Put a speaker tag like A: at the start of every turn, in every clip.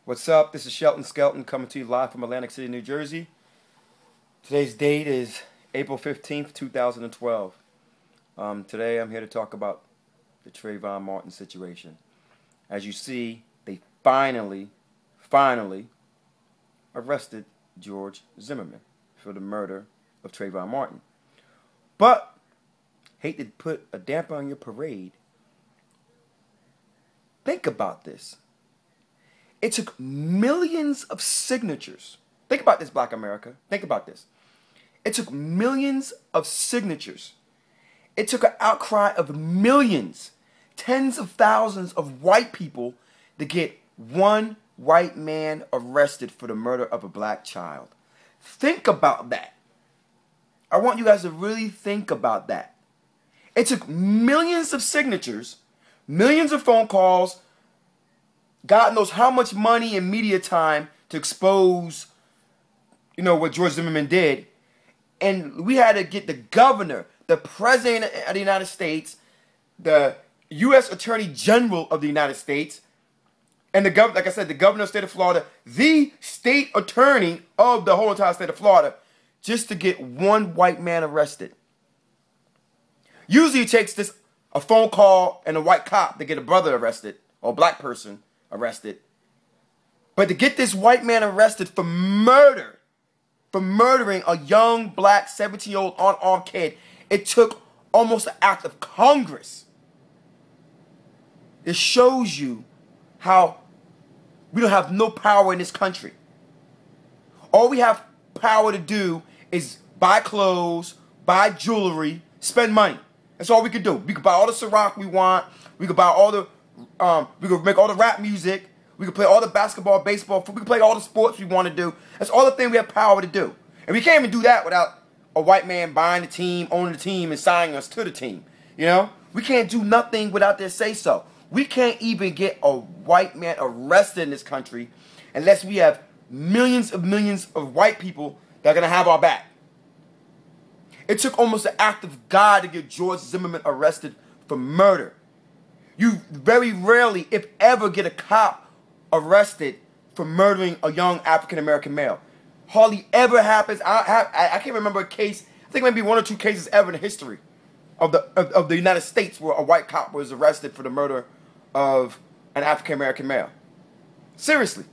A: What's up? This is Shelton Skelton coming to you live from Atlantic City, New Jersey. Today's date is April 15th, 2012. Today I'm here to talk about the Trayvon Martin situation. As you see, they finally arrested George Zimmerman for the murder of Trayvon Martin. But, hate to put a damper on your parade, think about this. It took millions of signatures. Think about this, Black America. Think about this. It took millions of signatures. It took an outcry of millions, tens of thousands of white people to get one white man arrested for the murder of a black child. Think about that. I want you guys to really think about that. It took millions of signatures, millions of phone calls, God knows how much money and media time to expose, what George Zimmerman did. And we had to get the governor, the president of the United States, the U.S. Attorney General of the United States, and the governor, like I said, the governor of the state of Florida, the state attorney of the whole entire state of Florida, just to get one white man arrested. Usually it takes a phone call and a white cop to get a brother arrested, or a black person arrested. But to get this white man arrested for murder, for murdering a young black 17-year-old unarmed kid, it took almost an act of Congress. It shows you how we don't have no power in this country. All we have power to do is buy clothes, buy jewelry, spend money. That's all we can do. We can buy all the Ciroc we want. We can buy all the we can make all the rap music. We can play all the basketball, baseball. We can play all the sports we want to do. That's all the thing we have power to do. And we can't even do that without a white man buying the team, owning the team, and signing us to the team. We can't do nothing without their say-so. We can't even get a white man arrested in this country unless we have millions of white people that are going to have our back. It took almost an act of God to get George Zimmerman arrested for murder. You very rarely, if ever, get a cop arrested for murdering a young African-American male. Hardly ever happens. I can't remember a case. I think maybe one or two cases ever in the history of the United States where a white cop was arrested for the murder of an African-American male. Seriously.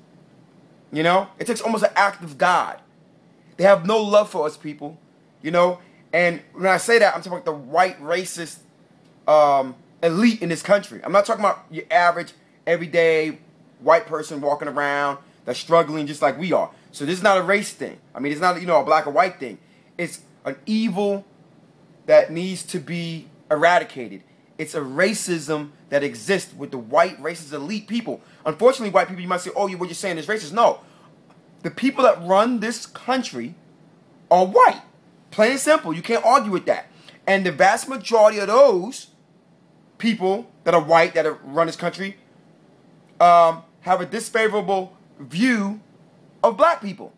A: It takes almost an act of God. They have no love for us people. And when I say that, I'm talking about the white racist elite in this country. I'm not talking about your average, everyday white person walking around that's struggling just like we are. So this is not a race thing. I mean, it's not, a black or white thing. It's an evil that needs to be eradicated. It's a racism that exists with the white racist elite people. Unfortunately, white people, you might say, oh, what you're saying is racist. No. The people that run this country are white. Plain and simple. You can't argue with that. And the vast majority of those people that are white that run this country have a disfavorable view of black people.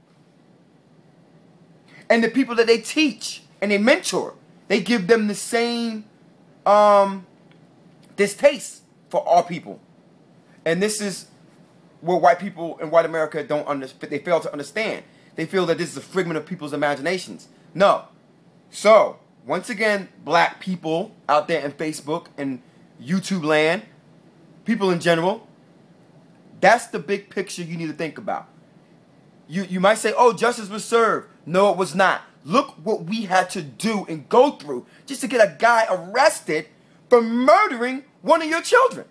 A: And the people that they teach and they mentor, they give them the same distaste for our people. And this is what white people in white America they fail to understand. They feel that this is a figment of people's imaginations. No. So, once again, black people out there in Facebook and YouTube land, people in general, that's the big picture you need to think about. You might say, oh, justice was served. No, it was not. Look what we had to do and go through just to get a guy arrested for murdering one of your children.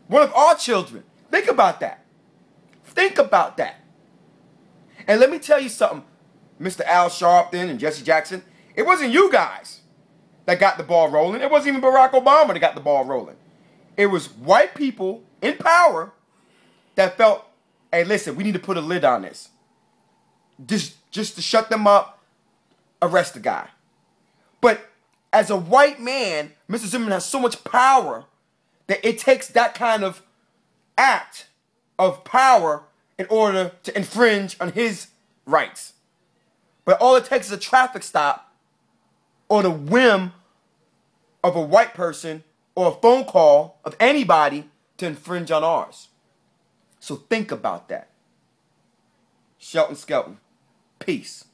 A: One of our children. Think about that. Think about that. And let me tell you something, Mr. Al Sharpton and Jesse Jackson. It wasn't you guys that got the ball rolling. It wasn't even Barack Obama that got the ball rolling. It was white people in power that felt, hey, listen, we need to put a lid on this. Just to shut them up, arrest the guy. But as a white man, Mr. Zimmerman has so much power that it takes that kind of act of power in order to infringe on his rights. But all it takes is a traffic stop on a whim of a white person or a phone call of anybody to infringe on ours. So think about that. Shelton Skelton. Peace.